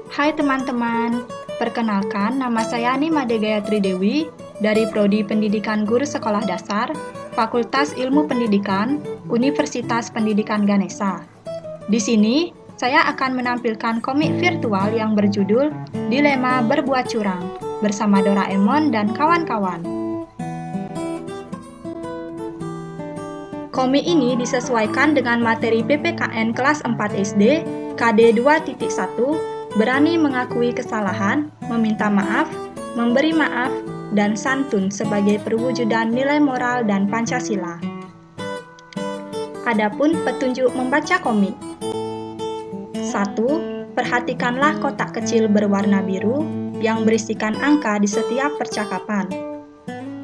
Hai teman-teman, perkenalkan nama saya Nimade Gayatri Dewi dari Prodi Pendidikan Guru Sekolah Dasar, Fakultas Ilmu Pendidikan, Universitas Pendidikan Ganesha. Di sini, saya akan menampilkan komik virtual yang berjudul Dilema Berbuat Curang bersama Doraemon dan kawan-kawan. Komik ini disesuaikan dengan materi PPKN kelas 4 SD, KD 2.1, berani mengakui kesalahan, meminta maaf, memberi maaf, dan santun sebagai perwujudan nilai moral dan Pancasila. Adapun petunjuk membaca komik. 1. Perhatikanlah kotak kecil berwarna biru yang berisikan angka di setiap percakapan.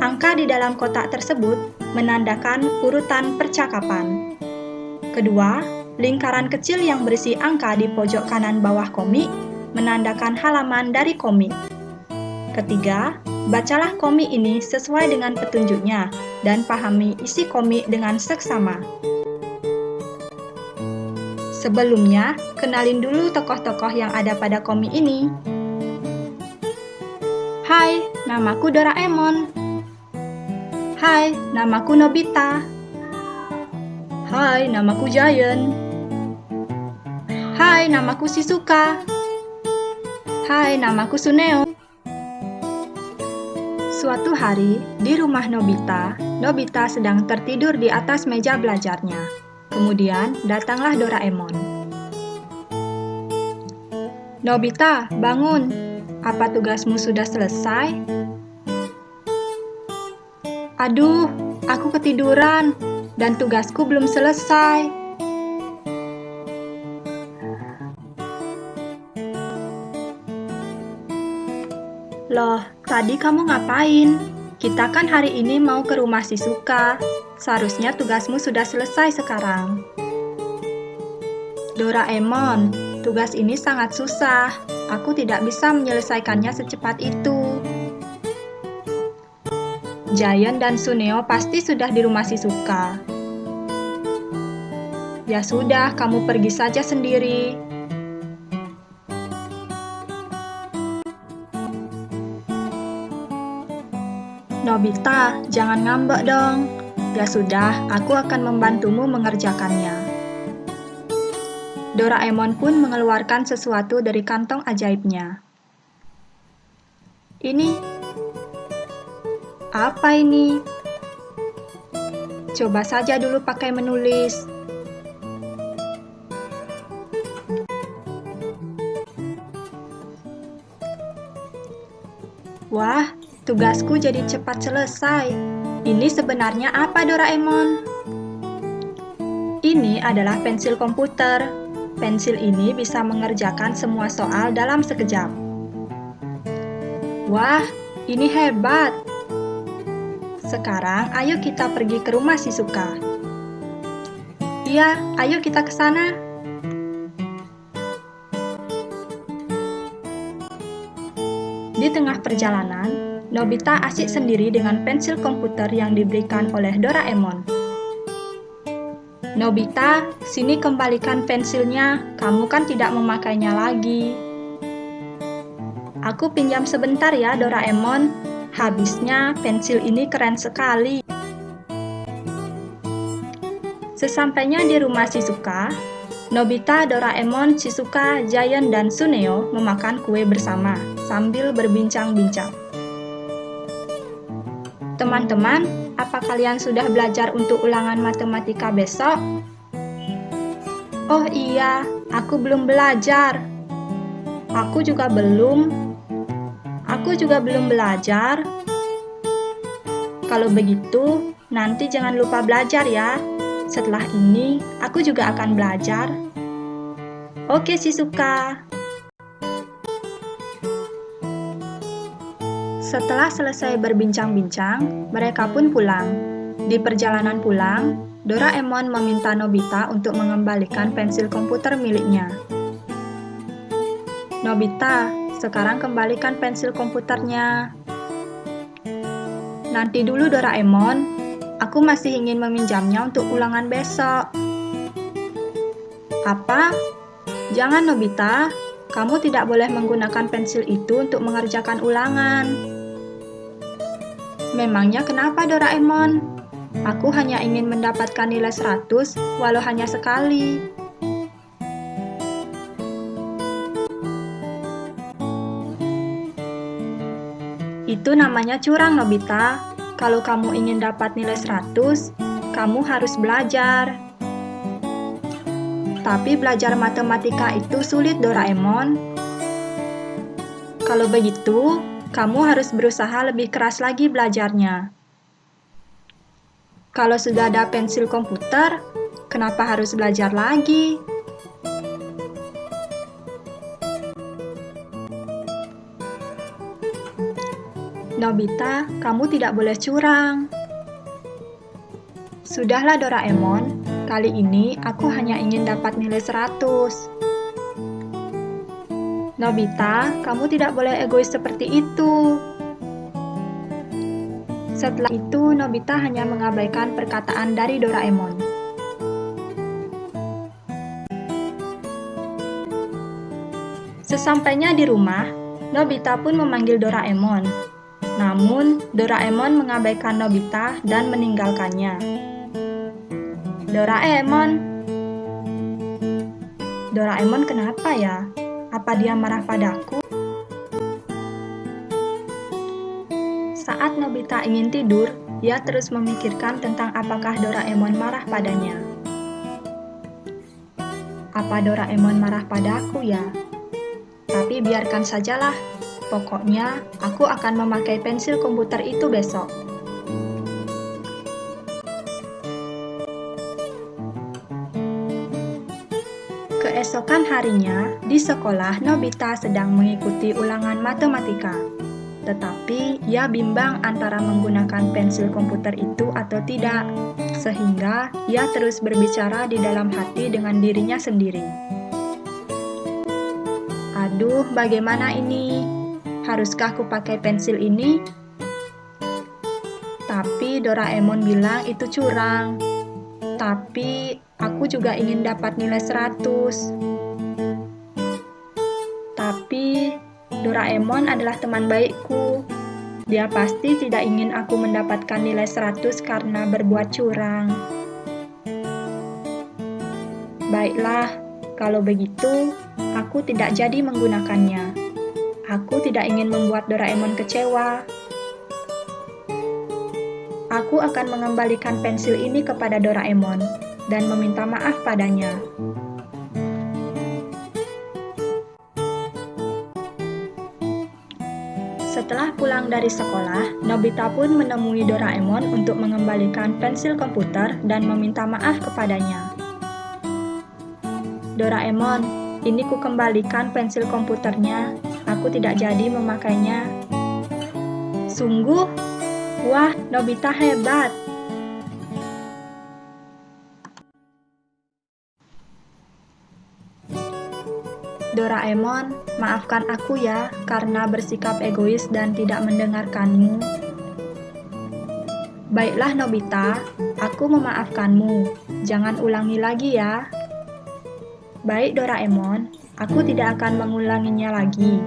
Angka di dalam kotak tersebut menandakan urutan percakapan. Kedua, lingkaran kecil yang berisi angka di pojok kanan bawah komik menandakan halaman dari komik. Ketiga, bacalah komik ini sesuai dengan petunjuknya dan pahami isi komik dengan seksama. Sebelumnya, kenalin dulu tokoh-tokoh yang ada pada komik ini. Hai, namaku Doraemon. Hai, namaku Nobita. Hai, namaku Giant. Hai, namaku Shizuka. Hai, namaku Suneo. Suatu hari, di rumah Nobita, Nobita sedang tertidur di atas meja belajarnya. Kemudian, datanglah Doraemon. Nobita, bangun. Apa tugasmu sudah selesai? Aduh, aku ketiduran dan tugasku belum selesai. Loh, tadi kamu ngapain? Kita kan hari ini mau ke rumah Shizuka. Seharusnya tugasmu sudah selesai sekarang. Doraemon, tugas ini sangat susah. Aku tidak bisa menyelesaikannya secepat itu. Giant dan Suneo pasti sudah di rumah Shizuka. Ya sudah, kamu pergi saja sendiri. Nobita, jangan ngambek dong. Ya sudah, aku akan membantumu mengerjakannya. Doraemon pun mengeluarkan sesuatu dari kantong ajaibnya. Apa ini? Coba saja dulu pakai menulis. Wah, tugasku jadi cepat selesai. Ini sebenarnya apa, Doraemon? Ini adalah pensil komputer. Pensil ini bisa mengerjakan semua soal dalam sekejap. Wah, ini hebat. Sekarang, ayo kita pergi ke rumah Shizuka. Iya, ayo kita ke sana. Di tengah perjalanan, Nobita asik sendiri dengan pensil komputer yang diberikan oleh Doraemon. Nobita, sini kembalikan pensilnya, kamu kan tidak memakainya lagi. Aku pinjam sebentar ya, Doraemon. Habisnya, pensil ini keren sekali. Sesampainya di rumah Shizuka, Nobita, Doraemon, Shizuka, Giant, dan Suneo memakan kue bersama sambil berbincang-bincang. Teman-teman, apa kalian sudah belajar untuk ulangan matematika besok? Oh iya, aku belum belajar. Aku juga belum belajar. Kalau begitu, nanti jangan lupa belajar ya. Setelah ini, aku juga akan belajar. Oke, Shizuka. Setelah selesai berbincang-bincang, mereka pun pulang. Di perjalanan pulang, Doraemon meminta Nobita untuk mengembalikan pensil komputer miliknya. Nobita, sekarang kembalikan pensil komputernya. Nanti dulu Doraemon, aku masih ingin meminjamnya untuk ulangan besok. Apa? Jangan Nobita, kamu tidak boleh menggunakan pensil itu untuk mengerjakan ulangan. Memangnya kenapa, Doraemon? Aku hanya ingin mendapatkan nilai 100 walau hanya sekali. Itu namanya curang, Nobita. Kalau kamu ingin dapat nilai 100, kamu harus belajar. Tapi belajar matematika itu sulit, Doraemon. Kalau begitu, kamu harus berusaha lebih keras lagi belajarnya. Kalau sudah ada pensil komputer, kenapa harus belajar lagi? Nobita, kamu tidak boleh curang. Sudahlah, Doraemon, kali ini aku hanya ingin dapat nilai 100. Nobita, kamu tidak boleh egois seperti itu. Setelah itu, Nobita hanya mengabaikan perkataan dari Doraemon. Sesampainya di rumah, Nobita pun memanggil Doraemon. Namun, Doraemon mengabaikan Nobita dan meninggalkannya. Doraemon kenapa ya? Apa dia marah padaku? Saat Nobita ingin tidur, dia terus memikirkan tentang apakah Doraemon marah padanya. Apa Doraemon marah padaku ya? Tapi biarkan sajalah. Pokoknya, aku akan memakai pensil komputer itu besok. Keesokan harinya, di sekolah Nobita sedang mengikuti ulangan matematika. Tetapi, ia bimbang antara menggunakan pensil komputer itu atau tidak, sehingga ia terus berbicara di dalam hati dengan dirinya sendiri. Aduh, bagaimana ini? Haruskah aku pakai pensil ini? Tapi Doraemon bilang itu curang. Tapi aku juga ingin dapat nilai 100. Tapi Doraemon adalah teman baikku. Dia pasti tidak ingin aku mendapatkan nilai 100 karena berbuat curang. Baiklah, kalau begitu aku tidak jadi menggunakannya. Aku tidak ingin membuat Doraemon kecewa. Aku akan mengembalikan pensil ini kepada Doraemon dan meminta maaf padanya. Setelah pulang dari sekolah, Nobita pun menemui Doraemon untuk mengembalikan pensil komputer dan meminta maaf kepadanya. Doraemon, ini ku kembalikan pensil komputernya. Aku tidak jadi memakainya. Sungguh? Wah, Nobita hebat! Doraemon, maafkan aku ya karena bersikap egois dan tidak mendengarkanmu. Baiklah Nobita, aku memaafkanmu. Jangan ulangi lagi ya. Baik Doraemon, aku tidak akan mengulanginya lagi.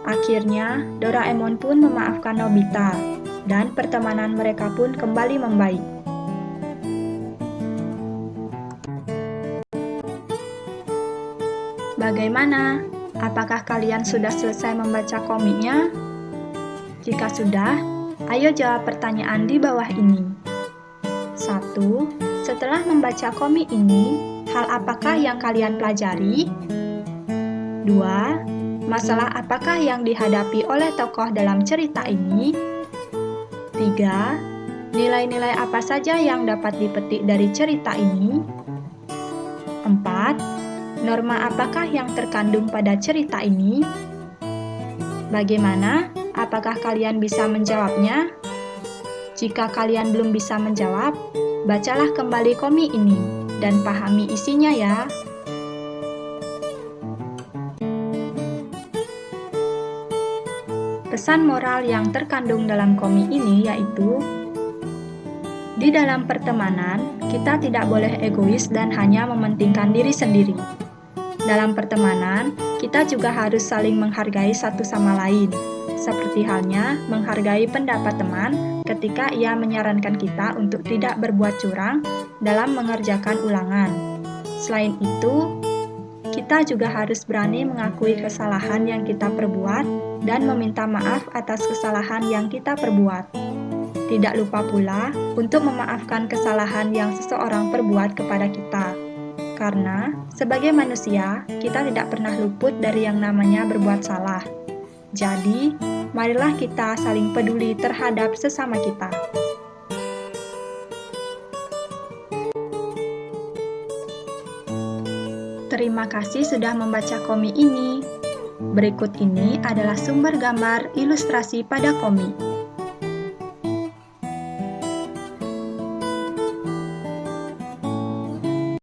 Akhirnya, Doraemon pun memaafkan Nobita, dan pertemanan mereka pun kembali membaik. Bagaimana? Apakah kalian sudah selesai membaca komiknya? Jika sudah, ayo jawab pertanyaan di bawah ini. 1. Setelah membaca komik ini, hal apakah yang kalian pelajari? 2. Masalah apakah yang dihadapi oleh tokoh dalam cerita ini? 3. Nilai-nilai apa saja yang dapat dipetik dari cerita ini? 4. Norma apakah yang terkandung pada cerita ini? Bagaimana? Apakah kalian bisa menjawabnya? Jika kalian belum bisa menjawab, bacalah kembali komik ini dan pahami isinya ya. Pesan moral yang terkandung dalam komik ini yaitu, di dalam pertemanan, kita tidak boleh egois dan hanya mementingkan diri sendiri. Dalam pertemanan, kita juga harus saling menghargai satu sama lain, seperti halnya menghargai pendapat teman ketika ia menyarankan kita untuk tidak berbuat curang dalam mengerjakan ulangan. Selain itu, kita juga harus berani mengakui kesalahan yang kita perbuat dan meminta maaf atas kesalahan yang kita perbuat. Tidak lupa pula untuk memaafkan kesalahan yang seseorang perbuat kepada kita. Karena sebagai manusia, kita tidak pernah luput dari yang namanya berbuat salah. Jadi, marilah kita saling peduli terhadap sesama kita. Terima kasih sudah membaca komik ini. Berikut ini adalah sumber gambar ilustrasi pada komik.